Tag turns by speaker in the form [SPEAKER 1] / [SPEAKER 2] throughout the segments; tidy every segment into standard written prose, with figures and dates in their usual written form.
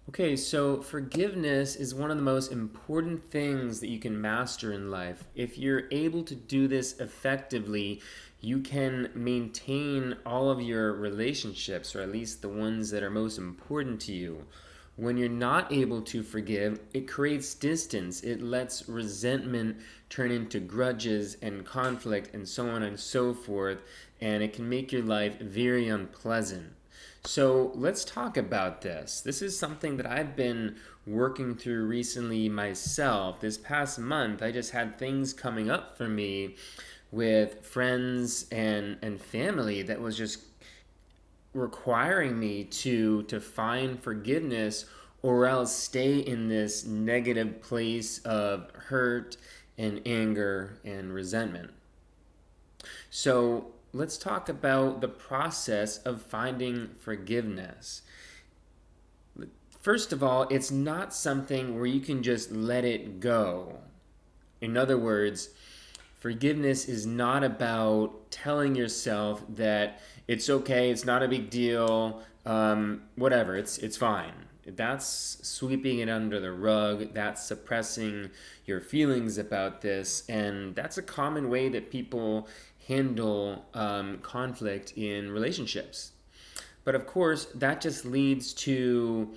[SPEAKER 1] Okay, so forgiveness is one of the most important things that you can master in life. If you're able to do this effectively, you can maintain all of your relationships, or at least the ones that are most important to you. When you're not able to forgive, it creates distance. It lets resentment turn into grudges and conflict and so on and so forth, and it can make your life very unpleasant. So let's talk about this. This is something that I've been working through recently myself. This past month, I just had things coming up for me with friends and family that was just requiring me to find forgiveness or else stay in this negative place of hurt and anger and resentment. So let's talk about the process of finding forgiveness. First of all, it's not something where you can just let it go. In other words, forgiveness is not about telling yourself that it's okay, it's not a big deal, whatever, it's fine. That's sweeping it under the rug. That's suppressing your feelings about this, and that's a common way that people handle conflict in relationships. But of course, that just leads to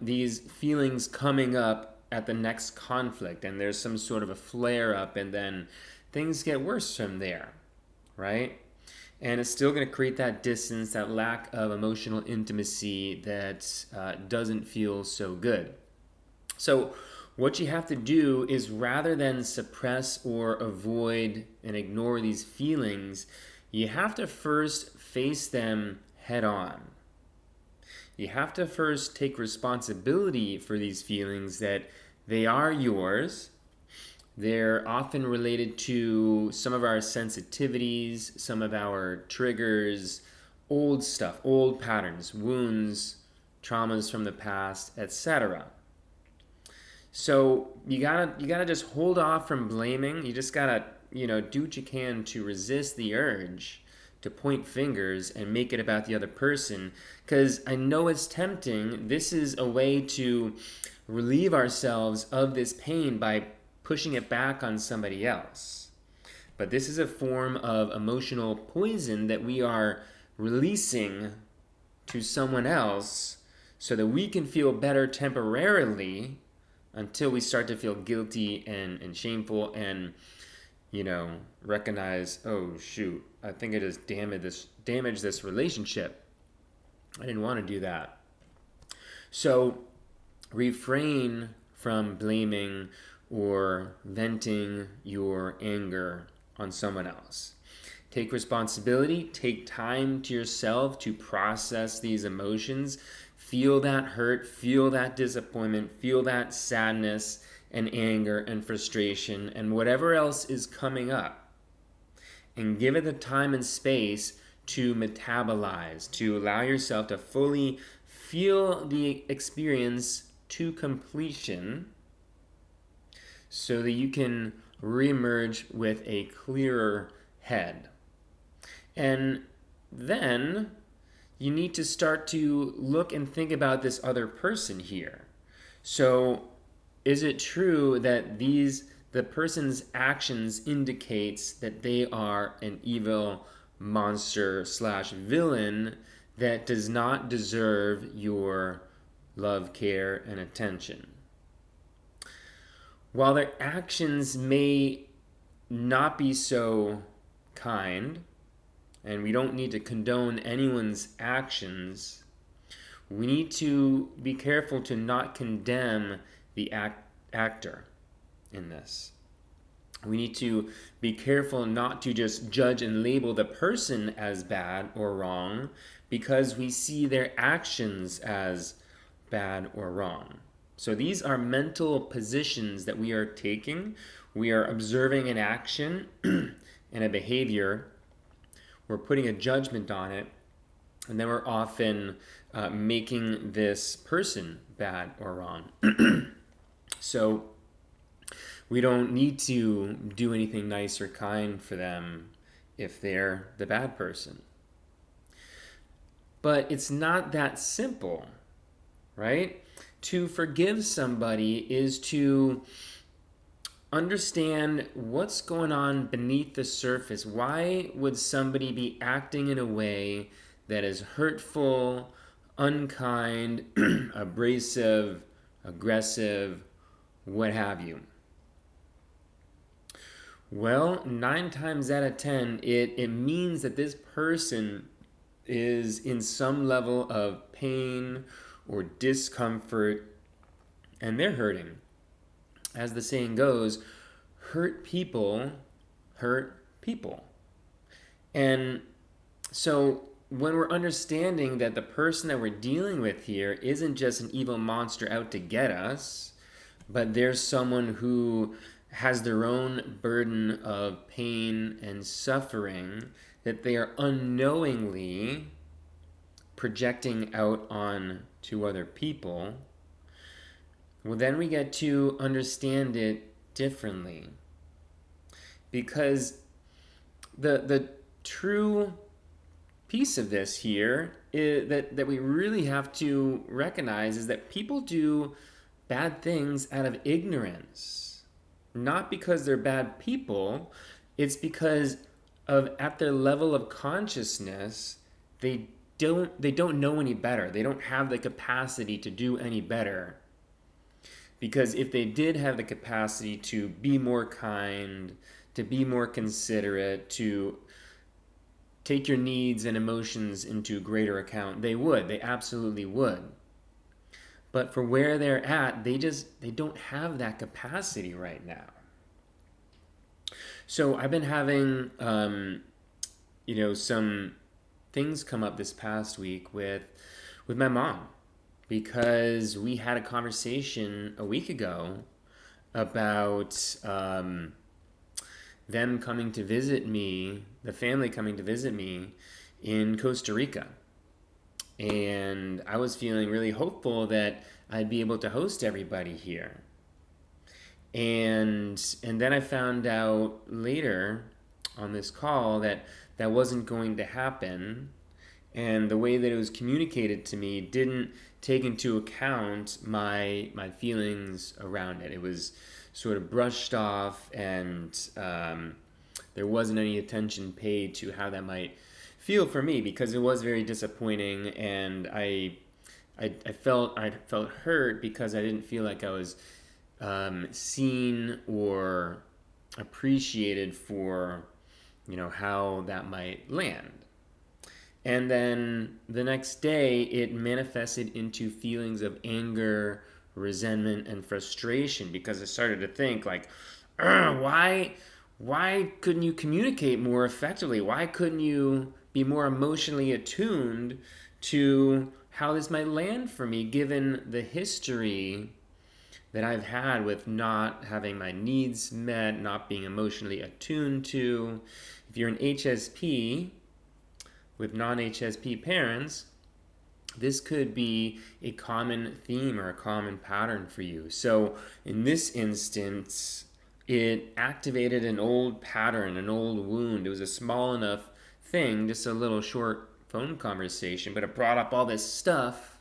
[SPEAKER 1] these feelings coming up at the next conflict, and there's some sort of a flare up, and then things get worse from there, right? And it's still going to create that distance, that lack of emotional intimacy that doesn't feel so good. So, what you have to do is rather than suppress or avoid and ignore these feelings, you have to first face them head on. You have to first take responsibility for these feelings, that they are yours. They're often related to some of our sensitivities, some of our triggers, old stuff, old patterns, wounds, traumas from the past, etc. So you gotta just hold off from blaming. You just gotta do what you can to resist the urge to point fingers and make it about the other person. Because I know it's tempting. This is a way to relieve ourselves of this pain by pushing it back on somebody else. But this is a form of emotional poison that we are releasing to someone else so that we can feel better temporarily until we start to feel guilty and shameful and recognize, oh shoot, I think I just damaged this relationship. I didn't want to do that. So refrain from blaming or venting your anger on someone else. Take responsibility, take time to yourself to process these emotions. Feel that hurt, feel that disappointment, feel that sadness and anger and frustration and whatever else is coming up. And give it the time and space to metabolize, to allow yourself to fully feel the experience to completion so that you can reemerge with a clearer head. And then you need to start to look and think about this other person here. So, is it true that the person's actions indicates that they are an evil monster slash villain that does not deserve your love, care, and attention? While their actions may not be so kind, and we don't need to condone anyone's actions, we need to be careful to not condemn the actor in this. We need to be careful not to just judge and label the person as bad or wrong because we see their actions as bad or wrong. So these are mental positions that we are taking. We are observing an action and a behavior. We're putting a judgment on it, and then we're often making this person bad or wrong. So we don't need to do anything nice or kind for them if they're the bad person. But it's not that simple. right? To forgive somebody is to understand what's going on beneath the surface. Why would somebody be acting in a way that is hurtful, unkind, abrasive, aggressive, what have you? Well, 9 times out of 10, it means that this person is in some level of pain or discomfort and they're hurting. As the saying goes, hurt people hurt people. And so when we're understanding that the person that we're dealing with here isn't just an evil monster out to get us, but there's someone who has their own burden of pain and suffering that they are unknowingly projecting out on to other people, well, then we get to understand it differently. Because the true piece of this here is that we really have to recognize is that people do bad things out of ignorance. Not because they're bad people, it's because of at their level of consciousness, they don't know any better. They don't have the capacity to do any better. Because if they did have the capacity to be more kind, to be more considerate, to take your needs and emotions into greater account, they would. They absolutely would. But for where they're at, they don't have that capacity right now. So I've been having, some things come up this past week with my mom, because we had a conversation a week ago about them coming to visit me, the family coming to visit me in Costa Rica. And I was feeling really hopeful that I'd be able to host everybody here. And then I found out later on this call that that wasn't going to happen. And the way that it was communicated to me didn't take into account my feelings around it. It was sort of brushed off, and there wasn't any attention paid to how that might feel for me, because it was very disappointing, and I felt hurt because I didn't feel like I was seen or appreciated for how that might land. And then the next day, it manifested into feelings of anger, resentment, and frustration, because I started to think like, why couldn't you communicate more effectively? Why couldn't you be more emotionally attuned to how this might land for me, given the history that I've had with not having my needs met, not being emotionally attuned to? If you're an HSP with non-HSP parents, this could be a common theme or a common pattern for you. So in this instance, it activated an old pattern, an old wound. It was a small enough thing, just a little short phone conversation, but it brought up all this stuff.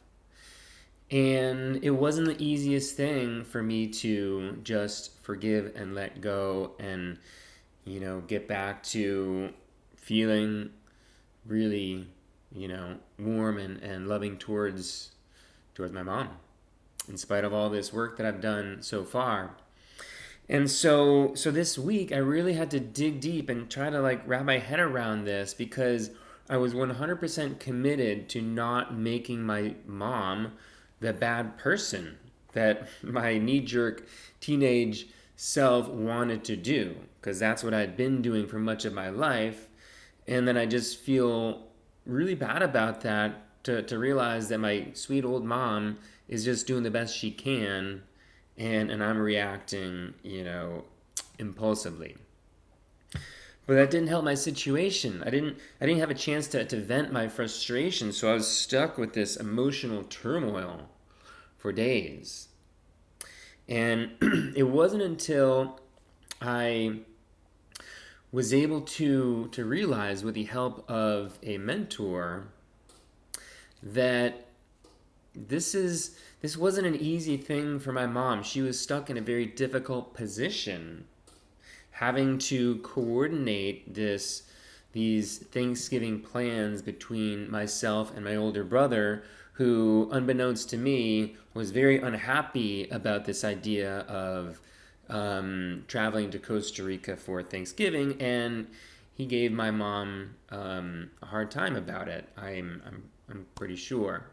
[SPEAKER 1] And it wasn't the easiest thing for me to just forgive and let go and, get back to feeling really, warm and loving towards my mom, in spite of all this work that I've done so far. And so this week I really had to dig deep and try to wrap my head around this, because I was 100% committed to not making my mom the bad person that my knee-jerk teenage self wanted to do, because that's what I'd been doing for much of my life. And then I just feel really bad about that, to realize that my sweet old mom is just doing the best she can, and I'm reacting, impulsively. But that didn't help my situation. I didn't have a chance to vent my frustration, so I was stuck with this emotional turmoil for days. And it wasn't until I was able to realize, with the help of a mentor, that this wasn't an easy thing for my mom. She was stuck in a very difficult position, having to coordinate these Thanksgiving plans between myself and my older brother, who, unbeknownst to me, was very unhappy about this idea of traveling to Costa Rica for Thanksgiving, and he gave my mom a hard time about it. I'm pretty sure.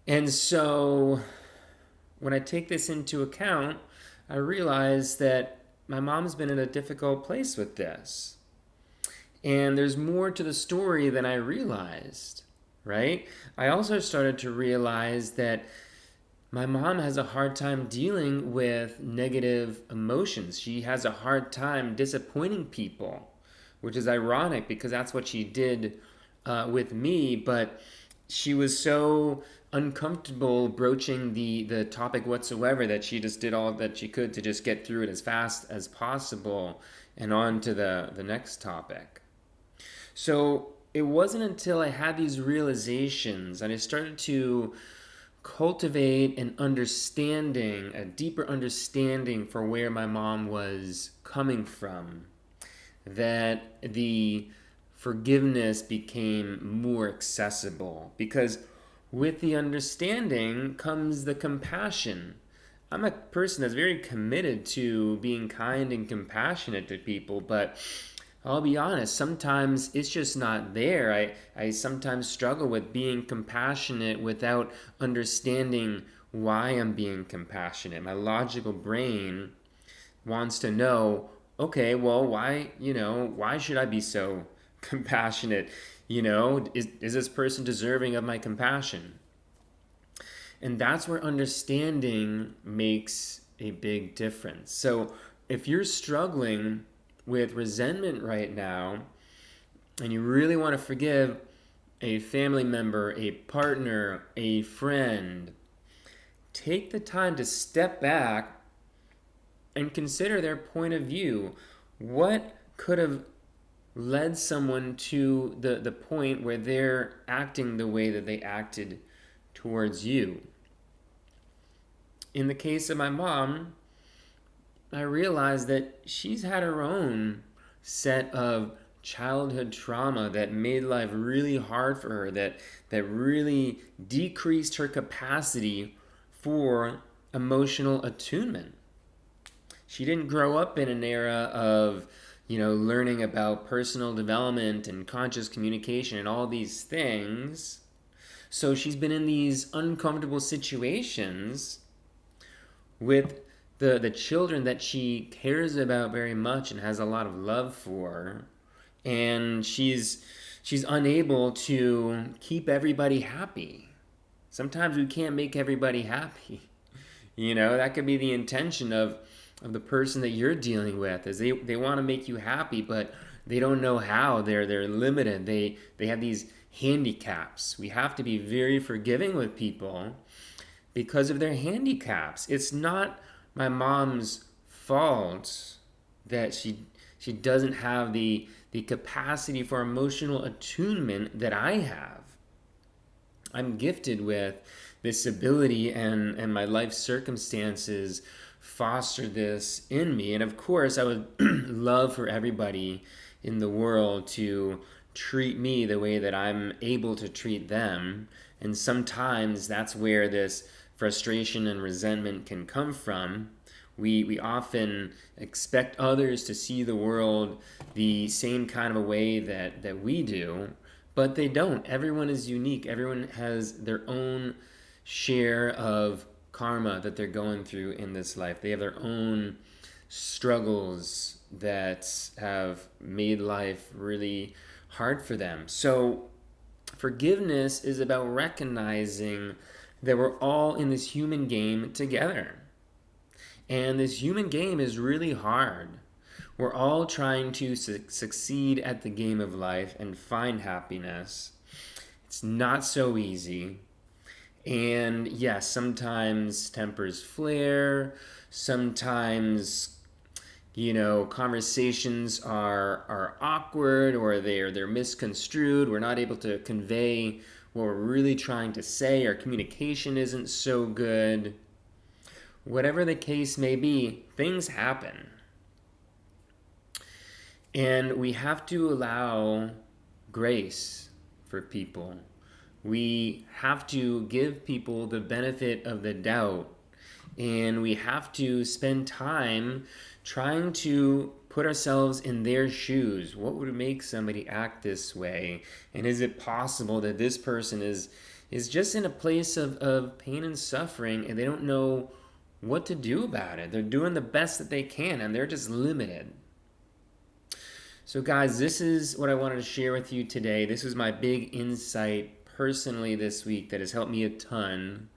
[SPEAKER 1] And so when I take this into account, I realize that my mom's been in a difficult place with this. And there's more to the story than I realized, right? I also started to realize that my mom has a hard time dealing with negative emotions. She has a hard time disappointing people, which is ironic because that's what she did with me, but she was so uncomfortable broaching the topic whatsoever that she just did all that she could to just get through it as fast as possible and on to the next topic. So it wasn't until I had these realizations and I started to cultivate an understanding, a deeper understanding for where my mom was coming from, that the forgiveness became more accessible. Because with the understanding comes the compassion. I'm a person that's very committed to being kind and compassionate to people, but I'll be honest, sometimes it's just not there. I sometimes struggle with being compassionate without understanding why I'm being compassionate. My logical brain wants to know, okay, well, why should I be so compassionate? Is this person deserving of my compassion? And that's where understanding makes a big difference. So if you're struggling with resentment right now and you really want to forgive a family member, a partner, a friend, take the time to step back and consider their point of view. What could have led someone to the point where they're acting the way that they acted towards you? In the case of my mom, I realized that she's had her own set of childhood trauma that made life really hard for her, that really decreased her capacity for emotional attunement. She didn't grow up in an era of, learning about personal development and conscious communication and all these things. So she's been in these uncomfortable situations with the children that she cares about very much and has a lot of love for, and she's unable to keep everybody happy. Sometimes we can't make everybody happy. That could be the intention of the person that you're dealing with, is they want to make you happy, but they don't know how. They're limited. They have these handicaps. We have to be very forgiving with people because of their handicaps. It's not my mom's fault that she doesn't have the capacity for emotional attunement that I have. I'm gifted with this ability, and my life circumstances foster this in me. And of course, I would love for everybody in the world to treat me the way that I'm able to treat them. And sometimes that's where this frustration and resentment can come from. We often expect others to see the world the same kind of a way that we do, but they don't. Everyone is unique. Everyone has their own share of karma that they're going through in this life. They have their own struggles that have made life really hard for them. So forgiveness is about recognizing that we're all in this human game together. And this human game is really hard. We're all trying to succeed at the game of life and find happiness. It's not so easy. And yes, sometimes tempers flare. Sometimes, conversations are awkward, or they're misconstrued. We're not able to convey what we're really trying to say, our communication isn't so good. Whatever the case may be, things happen. And we have to allow grace for people. We have to give people the benefit of the doubt. And we have to spend time trying to put ourselves in their shoes. What would make somebody act this way? And is it possible that this person is just in a place of pain and suffering, and they don't know what to do about it? They're doing the best that they can, and they're just limited. So guys, this is what I wanted to share with you today. This was my big insight personally this week that has helped me a ton.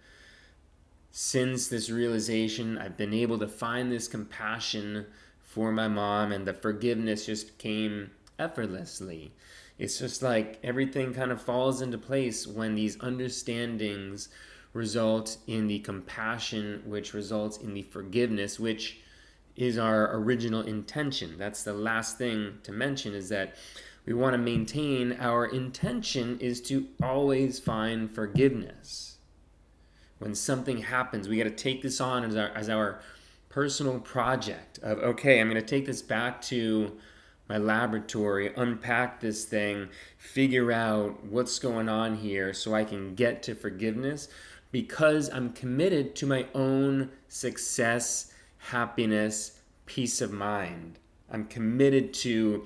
[SPEAKER 1] Since this realization, I've been able to find this compassion for my mom, and the forgiveness just came effortlessly. It's just like everything kind of falls into place when these understandings result in the compassion, which results in the forgiveness, which is our original intention. That's the last thing to mention, is that we want to maintain our intention is to always find forgiveness. When something happens, we got to take this on as our personal project of, okay, I'm going to take this back to my laboratory, unpack this thing, figure out what's going on here so I can get to forgiveness, because I'm committed to my own success, happiness, peace of mind. I'm committed to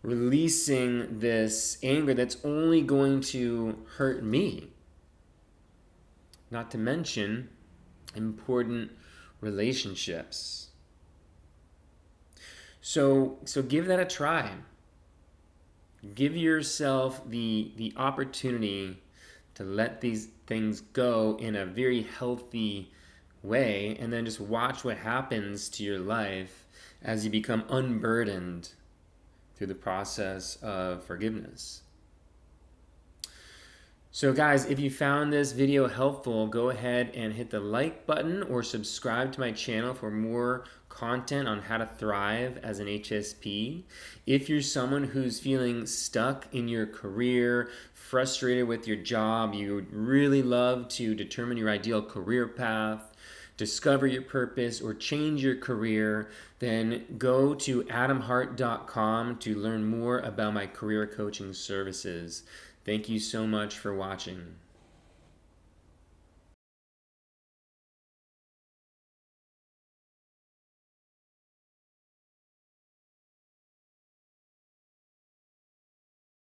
[SPEAKER 1] releasing this anger that's only going to hurt me. Not to mention important relationships. So give that a try. Give yourself the opportunity to let these things go in a very healthy way, and then just watch what happens to your life as you become unburdened through the process of forgiveness. So guys, if you found this video helpful, go ahead and hit the like button or subscribe to my channel for more content on how to thrive as an HSP. If you're someone who's feeling stuck in your career, frustrated with your job, you would really love to determine your ideal career path, discover your purpose, or change your career, then go to adamhardt.com to learn more about my career coaching services. Thank you so much for watching.